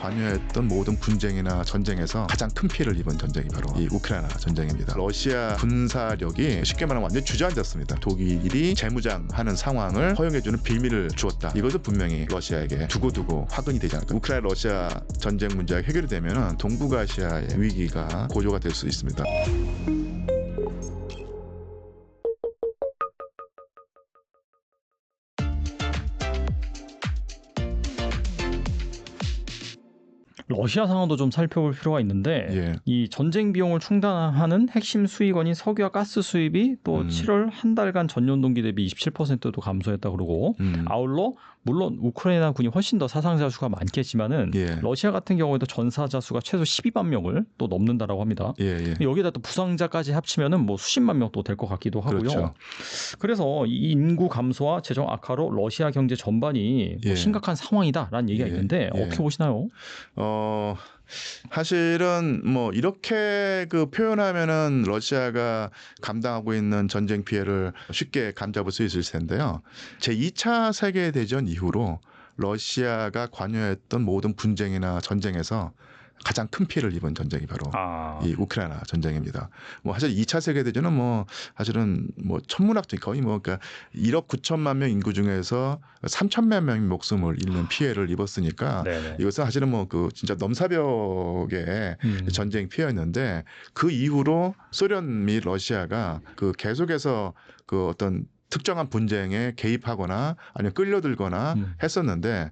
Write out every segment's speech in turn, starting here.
관여했던 모든 분쟁이나 전쟁에서 가장 큰 피해를 입은 전쟁이 바로 이 우크라이나 전쟁입니다. 러시아 군사력이 쉽게 말하면 완전히 주저앉았습니다. 독일이 재무장하는 상황을 허용해주는 빌미를 주었다. 이것은 분명히 러시아에게 두고두고 화근이 되지 않을까. 우크라이나 러시아 전쟁 문제가 해결이 되면 동북아시아의 위기가 고조가 될 수 있습니다. 러시아 상황도 좀 살펴볼 필요가 있는데 예. 이 전쟁 비용을 충당하는 핵심 수익원인 석유와 가스 수입이 또 7월 한 달간 전년 동기 대비 27%도 감소했다 그러고 아울러 물론 우크라이나 군이 훨씬 더 사상자 수가 많겠지만은 예. 러시아 같은 경우에도 전사자 수가 최소 12만 명을 또 넘는다라고 합니다. 예. 여기다 또 부상자까지 합치면은 뭐 수십만 명 또 될 것 같기도 하고요. 그렇죠. 그래서 이 인구 감소와 재정 악화로 러시아 경제 전반이 예. 뭐 심각한 상황이다라는 얘기가 예. 있는데 예. 어떻게 보시나요? 사실은 뭐 이렇게 그 표현하면은 러시아가 감당하고 있는 전쟁 피해를 쉽게 감잡을 수 있을 텐데요. 제2차 세계대전 이후로 러시아가 관여했던 모든 분쟁이나 전쟁에서 가장 큰 피해를 입은 전쟁이 바로 이 우크라이나 전쟁입니다. 뭐 사실 2차 세계대전은 뭐 사실은 뭐 천문학적 거의 뭐 그러니까 1억 9천만 명 인구 중에서 3천만 명이 목숨을 잃는 피해를 입었으니까 네네. 이것은 사실은 뭐 그 진짜 넘사벽의 전쟁 피해였는데 그 이후로 소련 및 러시아가 그 계속해서 그 어떤 특정한 분쟁에 개입하거나 아니면 끌려들거나 했었는데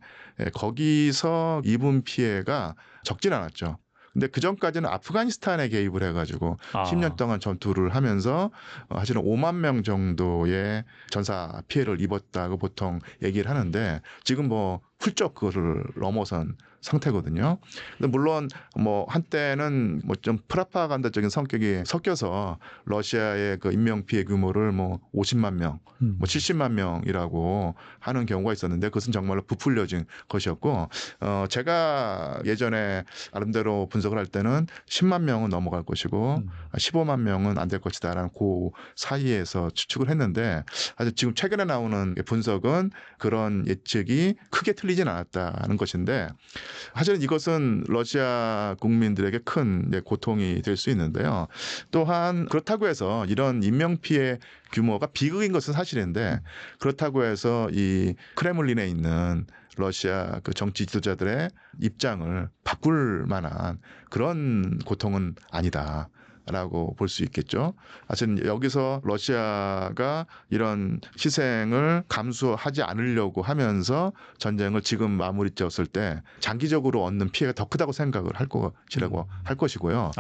거기서 입은 피해가 적진 않았죠. 근데 그 전까지는 아프가니스탄에 개입을 해가지고 10년 동안 전투를 하면서 사실은 5만 명 정도의 전사 피해를 입었다고 보통 얘기를 하는데 지금 뭐 훌쩍 그거를 넘어선 상태거든요. 근데 물론 뭐 한때는 뭐 좀 프라파간다적인 성격이 섞여서 러시아의 그 인명 피해 규모를 뭐 50만 명, 뭐 70만 명이라고 하는 경우가 있었는데 그것은 정말로 부풀려진 것이었고 제가 예전에 나름대로 분석을 할 때는 10만 명은 넘어갈 것이고 15만 명은 안 될 것이다라는 그 사이에서 추측을 했는데 아주 지금 최근에 나오는 분석은 그런 예측이 크게 틀리진 않았다는 것인데 사실은 이것은 러시아 국민들에게 큰 고통이 될 수 있는데요. 또한 그렇다고 해서 이런 인명피해 규모가 비극인 것은 사실인데 그렇다고 해서 이 크레물린에 있는 러시아 그 정치 지도자들의 입장을 바꿀 만한 그런 고통은 아니다. 라고 볼 수 있겠죠. 사실 여기서 러시아가 이런 희생을 감수하지 않으려고 하면서 전쟁을 지금 마무리 지었을 때 장기적으로 얻는 피해가 더 크다고 생각을 할 것이라고 할 것이고요.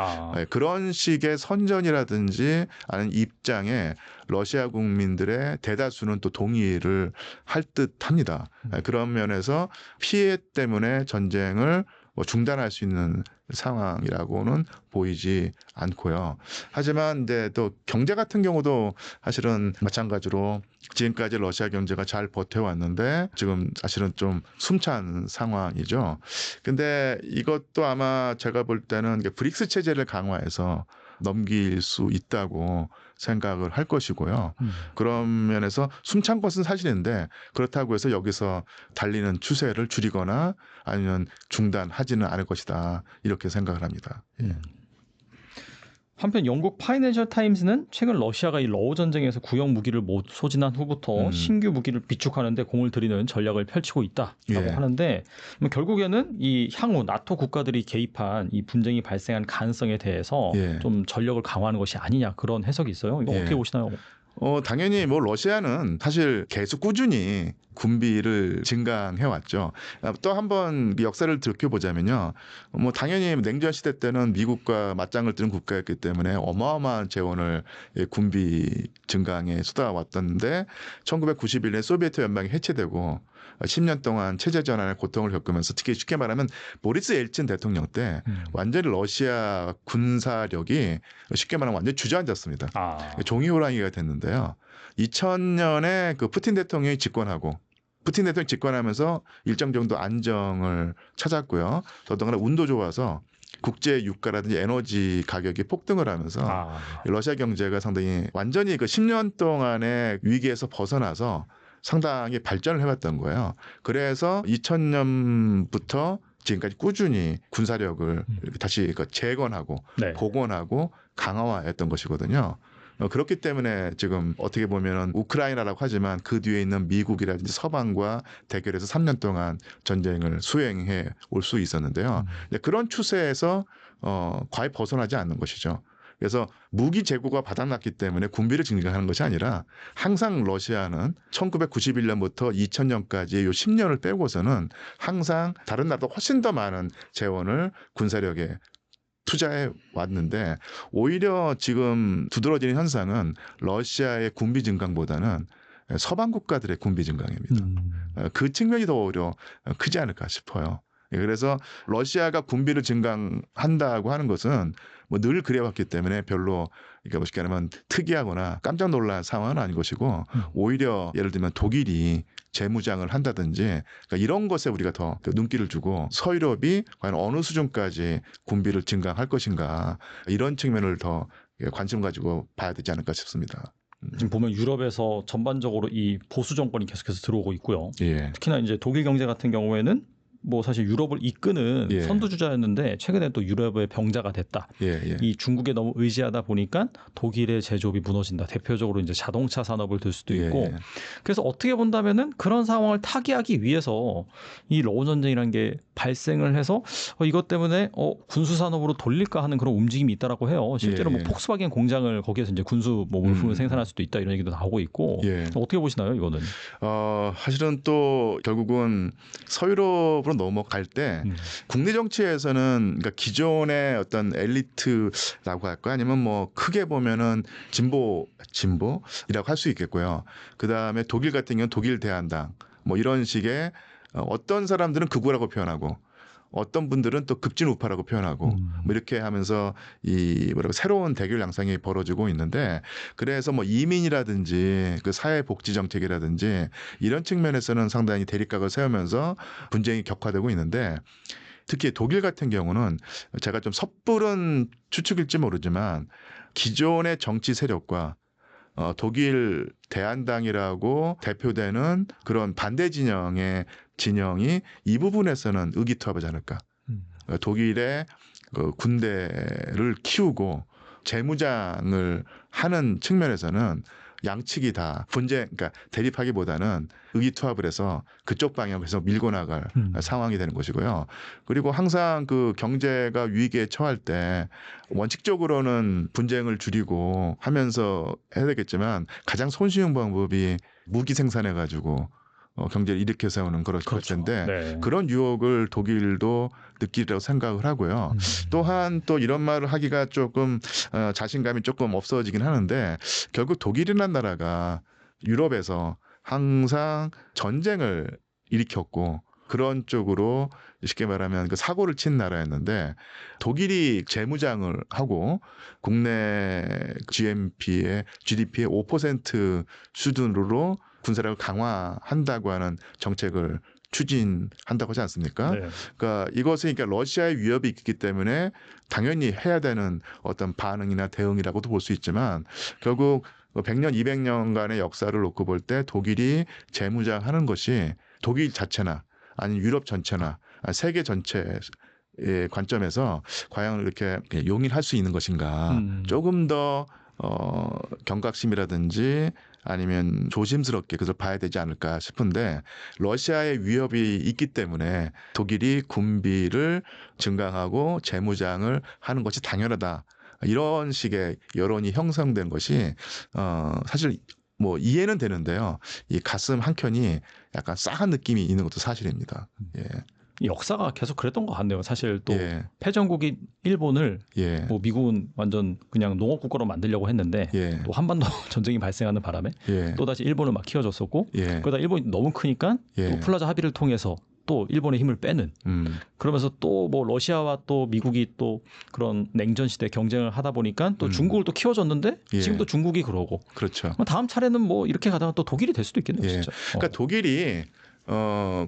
그런 식의 선전이라든지 아니면 입장에 러시아 국민들의 대다수는 또 동의를 할 듯합니다. 그런 면에서 피해 때문에 전쟁을 중단할 수 있는 상황이라고는 보이지 않고요. 하지만 근데 또 경제 같은 경우도 사실은 마찬가지로 지금까지 러시아 경제가 잘 버텨왔는데 지금 사실은 좀 숨찬 상황이죠. 근데 이것도 아마 제가 볼 때는 브릭스 체제를 강화해서 넘길 수 있다고 생각을 할 것이고요. 그런 면에서 숨찬 것은 사실인데 그렇다고 해서 여기서 달리는 추세를 줄이거나 아니면 중단하지는 않을 것이다. 이렇게 생각을 합니다. 예. 한편 영국 파이낸셜 타임스는 최근 러시아가 이 러우 전쟁에서 구형 무기를 못 소진한 후부터 신규 무기를 비축하는 데 공을 들이는 전략을 펼치고 있다라고 하는데 결국에는 이 향후 나토 국가들이 개입한 이 분쟁이 발생한 가능성에 대해서 좀 전력을 강화하는 것이 아니냐 그런 해석이 있어요. 이거 어떻게 보시나요? 당연히 뭐 러시아는 사실 계속 꾸준히 군비를 증강해왔죠. 또 한번 역사를 들여보자면요. 뭐 당연히 냉전 시대 때는 미국과 맞짱을 뜨는 국가였기 때문에 어마어마한 재원을 군비 증강에 쏟아왔던데 1991년 소비에트 연방이 해체되고 10년 동안 체제 전환의 고통을 겪으면서 특히 쉽게 말하면 보리스 엘친 대통령 때 완전히 러시아 군사력이 쉽게 말하면 완전히 주저앉았습니다. 종이 호랑이가 됐는데요. 2000년에 그 푸틴 대통령이 집권하고 푸틴 대통령이 집권하면서 일정 정도 안정을 찾았고요. 더더군다나 운도 좋아서 국제 유가라든지 에너지 가격이 폭등을 하면서 러시아 경제가 상당히 완전히 그 10년 동안의 위기에서 벗어나서 상당히 발전을 해왔던 거예요. 그래서 2000년부터 지금까지 꾸준히 군사력을 이렇게 다시 재건하고 네. 복원하고 강화했던 것이거든요. 그렇기 때문에 지금 어떻게 보면은 우크라이나라고 하지만 그 뒤에 있는 미국이라든지 서방과 대결해서 3년 동안 전쟁을 수행해 올 수 있었는데요. 그런 추세에서 과히 벗어나지 않는 것이죠. 그래서 무기 재고가 바닥났기 때문에 군비를 증강하는 것이 아니라 항상 러시아는 1991년부터 2000년까지 요 10년을 빼고서는 항상 다른 나라보다 훨씬 더 많은 재원을 군사력에 투자해 왔는데 오히려 지금 두드러지는 현상은 러시아의 군비 증강보다는 서방 국가들의 군비 증강입니다. 그 측면이 더 오히려 크지 않을까 싶어요. 그래서 러시아가 군비를 증강한다고 하는 것은 뭐 늘 그래왔기 때문에 별로 그러니까 쉽게 말하면 특이하거나 깜짝 놀랄 상황은 아닌 것이고 오히려 예를 들면 독일이 재무장을 한다든지 그러니까 이런 것에 우리가 더 눈길을 주고 서유럽이 과연 어느 수준까지 군비를 증강할 것인가 이런 측면을 더 관심 가지고 봐야 되지 않을까 싶습니다. 지금 보면 유럽에서 전반적으로 이 보수 정권이 계속해서 들어오고 있고요. 예. 특히나 이제 독일 경제 같은 경우에는 뭐 사실 유럽을 이끄는 예. 선두주자였는데 최근에 또 유럽의 병자가 됐다. 예. 이 중국에 너무 의지하다 보니까 독일의 제조업이 무너진다. 대표적으로 이제 자동차 산업을 들 수도 있고. 예. 그래서 어떻게 본다면은 그런 상황을 타개하기 위해서 이 러우 전쟁이라는 게 발생을 해서 이것 때문에 군수 산업으로 돌릴까 하는 그런 움직임이 있다라고 해요. 실제로 뭐 폭스바겐 공장을 거기에서 이제 군수 뭐 물품을 생산할 수도 있다 이런 얘기도 나오고 있고. 어떻게 보시나요, 이거는? 사실은 또 결국은 서유럽으로 넘어갈 때 국내 정치에서는 그러니까 기존의 어떤 엘리트라고 할까 아니면 뭐 크게 보면은 진보이라고 할 수 있겠고요. 그 다음에 독일 같은 경우는 독일 대한당 뭐 이런 식의 어떤 사람들은 극우라고 표현하고 어떤 분들은 또 급진 우파라고 표현하고 뭐 이렇게 하면서 이 뭐라고 새로운 대결 양상이 벌어지고 있는데 그래서 뭐 이민이라든지 그 사회복지 정책이라든지 이런 측면에서는 상당히 대립각을 세우면서 분쟁이 격화되고 있는데 특히 독일 같은 경우는 제가 좀 섣부른 추측일지 모르지만 기존의 정치 세력과 독일 대한당이라고 대표되는 그런 반대 진영이 이 부분에서는 의기투합하지 않을까. 독일의 그 군대를 키우고 재무장을 하는 측면에서는 양측이 다 그러니까 대립하기보다는 의기투합을 해서 그쪽 방향으로 해서 밀고 나갈 상황이 되는 것이고요. 그리고 항상 그 경제가 위기에 처할 때 원칙적으로는 분쟁을 줄이고 하면서 해야 되겠지만 가장 손쉬운 방법이 무기 생산해 가지고 경제를 일으켜 세우는 그럴 텐데 네. 그런 유혹을 독일도 느끼리라고 생각을 하고요. 또한 또 이런 말을 하기가 조금 자신감이 조금 없어지긴 하는데 결국 독일이라는 나라가 유럽에서 항상 전쟁을 일으켰고 그런 쪽으로 쉽게 말하면 그 사고를 친 나라였는데 독일이 재무장을 하고 국내 GDP의 5% 수준으로 군사력을 강화한다고 하는 정책을 추진한다고 하지 않습니까? 네. 그러니까 이것은 그러니까 러시아의 위협이 있기 때문에 당연히 해야 되는 어떤 반응이나 대응이라고도 볼 수 있지만 결국 100년, 200년간의 역사를 놓고 볼 때 독일이 재무장하는 것이 독일 자체나 아니면 유럽 전체나 세계 전체의 관점에서 과연 이렇게 용인할 수 있는 것인가 조금 더 경각심이라든지 아니면 조심스럽게 그것을 봐야 되지 않을까 싶은데 러시아의 위협이 있기 때문에 독일이 군비를 증강하고 재무장을 하는 것이 당연하다. 이런 식의 여론이 형성된 것이 사실 뭐 이해는 되는데요. 이 가슴 한켠이 약간 싸한 느낌이 있는 것도 사실입니다. 예. 역사가 계속 그랬던 것 같네요. 사실 또 예. 패전국인 일본을 예. 뭐 미국은 완전 그냥 농업 국가로 만들려고 했는데 예. 또 한반도 전쟁이 발생하는 바람에 예. 또 다시 일본을 막 키워줬었고 예. 그러다 일본이 너무 크니까 예. 또 플라자 합의를 통해서 또 일본의 힘을 빼는 그러면서 또 뭐 러시아와 또 미국이 또 그런 냉전 시대 경쟁을 하다 보니까 또 중국을 또 키워줬는데 예. 지금도 중국이 그러고 그렇죠. 다음 차례는 뭐 이렇게 가다가 또 독일이 될 수도 있겠네요. 예. 진짜. 그러니까 독일이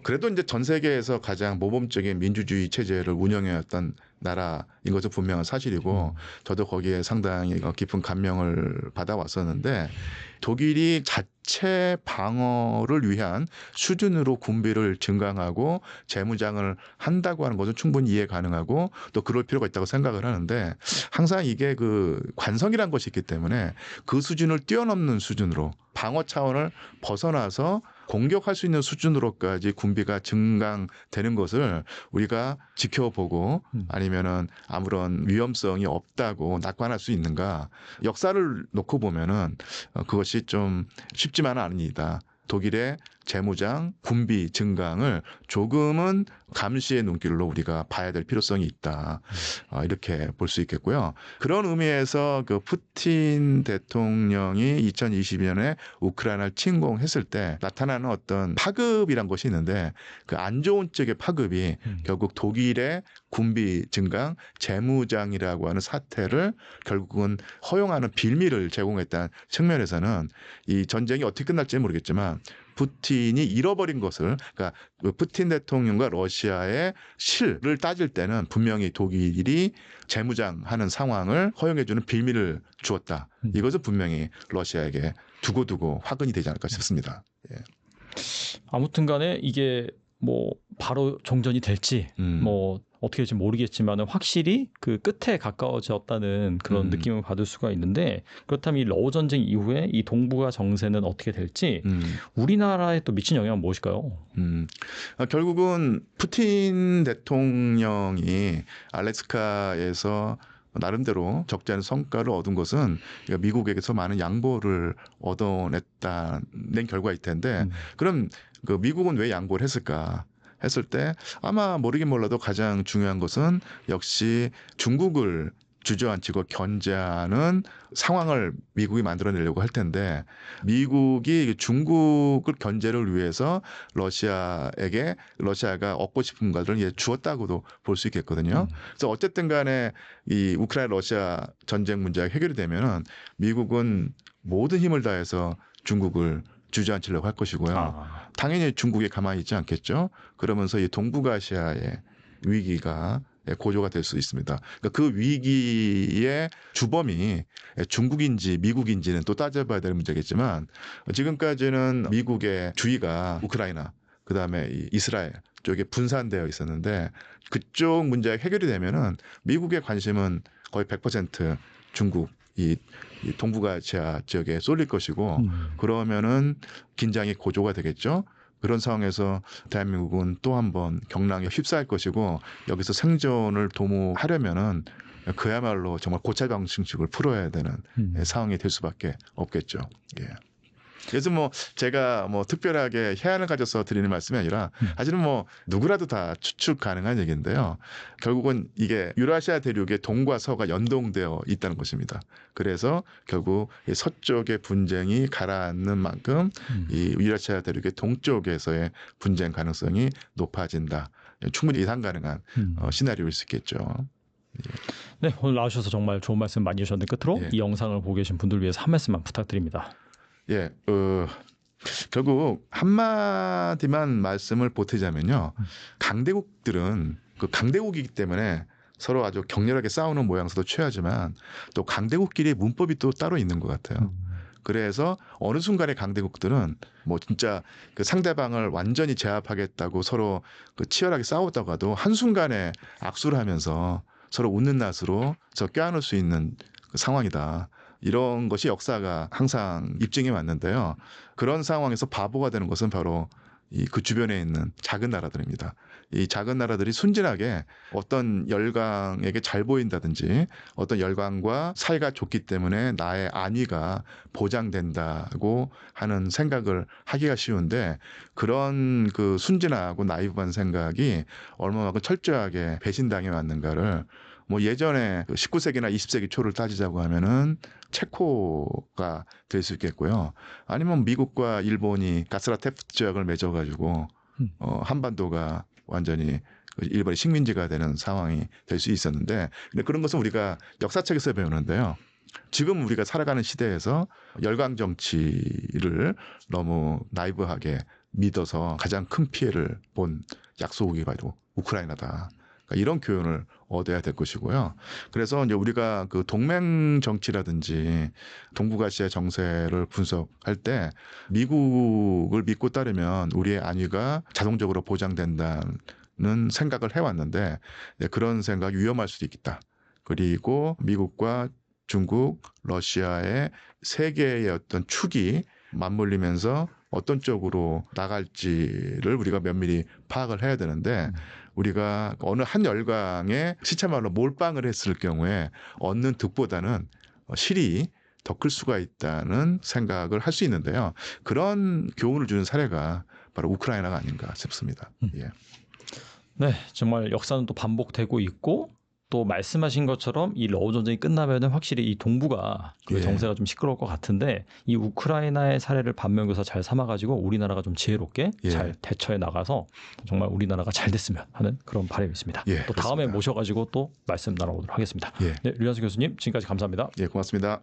그래도 이제 전 세계에서 가장 모범적인 민주주의 체제를 운영해왔던 나라인 것은 분명한 사실이고 저도 거기에 상당히 깊은 감명을 받아왔었는데 독일이 자체 방어를 위한 수준으로 군비를 증강하고 재무장을 한다고 하는 것은 충분히 이해 가능하고 또 그럴 필요가 있다고 생각을 하는데 항상 이게 그 관성이란 것이 있기 때문에 그 수준을 뛰어넘는 수준으로 방어 차원을 벗어나서 공격할 수 있는 수준으로까지 군비가 증강되는 것을 우리가 지켜보고 아니면은 아무런 위험성이 없다고 낙관할 수 있는가? 역사를 놓고 보면은 그것이 좀 쉽지만은 않습니다. 독일의 재무장, 군비 증강을 조금은 감시의 눈길로 우리가 봐야 될 필요성이 있다. 이렇게 볼 수 있겠고요. 그런 의미에서 그 푸틴 대통령이 2022년에 우크라이나를 침공했을 때 나타나는 어떤 파급이란 것이 있는데 그 안 좋은 쪽의 파급이 결국 독일의 군비 증강, 재무장이라고 하는 사태를 결국은 허용하는 빌미를 제공했다는 측면에서는 이 전쟁이 어떻게 끝날지는 모르겠지만 푸틴이 잃어버린 것을 그러니까 푸틴 대통령과 러시아의 실을 따질 때는 분명히 독일이 재무장하는 상황을 허용해주는 빌미를 주었다. 이것은 분명히 러시아에게 두고두고 화근이 되지 않을까 싶습니다. 예. 아무튼간에 이게 뭐 바로 종전이 될지 뭐 어떻게 될지 모르겠지만 확실히 그 끝에 가까워졌다는 그런 느낌을 받을 수가 있는데 그렇다면 이 러우 전쟁 이후에 이 동북아 정세는 어떻게 될지 우리나라에 또 미친 영향은 무엇일까요? 결국은 푸틴 대통령이 알래스카에서 나름대로 적지 않은 성과를 얻은 것은 미국에게서 많은 양보를 얻어냈다는 결과일 텐데 그럼 그 미국은 왜 양보를 했을까? 했을 때 아마 모르긴 몰라도 가장 중요한 것은 역시 중국을 주저앉히고 견제하는 상황을 미국이 만들어내려고 할 텐데 미국이 중국을 견제를 위해서 러시아가 얻고 싶은 것을 주었다고도 볼 수 있겠거든요. 그래서 어쨌든 간에 이 우크라이나 러시아 전쟁 문제가 해결이 되면은 미국은 모든 힘을 다해서 중국을 주저앉히려고 할 것이고요. 당연히 중국이 가만히 있지 않겠죠. 그러면서 이 동북아시아의 위기가 고조가 될 수 있습니다. 그러니까 그 위기의 주범이 중국인지 미국인지는 또 따져봐야 될 문제겠지만 지금까지는 미국의 주의가 우크라이나 그다음에 이스라엘 쪽에 분산되어 있었는데 그쪽 문제가 해결이 되면은 미국의 관심은 거의 100% 중국 이 동북아시아 지역에 쏠릴 것이고 그러면은 긴장이 고조가 되겠죠. 그런 상황에서 대한민국은 또 한 번 경랑에 휩싸일 것이고 여기서 생존을 도모하려면은 그야말로 정말 고찰방식을 풀어야 되는 상황이 될 수밖에 없겠죠. 예. 그래서 뭐 제가 뭐 특별하게 해안을 가져서 드리는 말씀이 아니라 사실은 뭐 누구라도 다 추측 가능한 얘기인데요. 결국은 이게 유라시아 대륙의 동과 서가 연동되어 있다는 것입니다. 그래서 결국 이 서쪽의 분쟁이 가라앉는 만큼 이 유라시아 대륙의 동쪽에서의 분쟁 가능성이 높아진다. 충분히 예상 가능한 시나리오일 수 있겠죠. 예. 네, 오늘 나오셔서 정말 좋은 말씀 많이 해주셨는데 끝으로 이 영상을 보고 계신 분들 위해서 한 말씀만 부탁드립니다. 예, 결국 한마디만 말씀을 보태자면요. 강대국들은 그 강대국이기 때문에 서로 아주 격렬하게 싸우는 모양새도 취하지만 또 강대국끼리 문법이 또 따로 있는 것 같아요. 그래서 어느 순간에 강대국들은 뭐 진짜 그 상대방을 완전히 제압하겠다고 서로 그 치열하게 싸웠다가도 한순간에 악수를 하면서 서로 웃는 낯으로 껴안을 수 있는 그 상황이다. 이런 것이 역사가 항상 입증해 왔는데요. 그런 상황에서 바보가 되는 것은 바로 그 주변에 있는 작은 나라들입니다. 이 작은 나라들이 순진하게 어떤 열강에게 잘 보인다든지 어떤 열강과 사이가 좋기 때문에 나의 안위가 보장된다고 하는 생각을 하기가 쉬운데 그런 그 순진하고 나이브한 생각이 얼마만큼 철저하게 배신당해 왔는가를 뭐 예전에 19세기나 20세기 초를 따지자고 하면은 체코가 될 수 있겠고요. 아니면 미국과 일본이 가스라테프트 조약을 맺어가지고 한반도가 완전히 일본의 식민지가 되는 상황이 될 수 있었는데 근데 그런 것은 우리가 역사책에서 배우는데요. 지금 우리가 살아가는 시대에서 열강 정치를 너무 나이브하게 믿어서 가장 큰 피해를 본 약소국이 바로 우크라이나다. 그러니까 이런 교훈을 얻어야 될 것이고요. 그래서 이제 우리가 그 동맹 정치라든지 동북아시아 정세를 분석할 때 미국을 믿고 따르면 우리의 안위가 자동적으로 보장된다는 생각을 해왔는데 그런 생각이 위험할 수도 있다. 그리고 미국과 중국, 러시아의 세계의 어떤 축이 맞물리면서 어떤 쪽으로 나갈지를 우리가 면밀히 파악을 해야 되는데 우리가 어느 한 열강에 시체말로 몰빵을 했을 경우에 얻는 득보다는 실이 더 클 수가 있다는 생각을 할 수 있는데요. 그런 교훈을 주는 사례가 바로 우크라이나가 아닌가 싶습니다. 예. 네, 정말 역사는 또 반복되고 있고 또 말씀하신 것처럼 이 러우 전쟁이 끝나면은 확실히 이 동북아 그 예. 정세가 좀 시끄러울 것 같은데 이 우크라이나의 사례를 반면교사 잘 삼아가지고 우리나라가 좀 지혜롭게 예. 잘 대처해 나가서 정말 우리나라가 잘 됐으면 하는 그런 바람이 있습니다. 예, 또 다음에 그렇습니다. 모셔가지고 또 말씀 나눠보도록 하겠습니다. 예. 네, 류현수 교수님 지금까지 감사합니다. 예, 고맙습니다.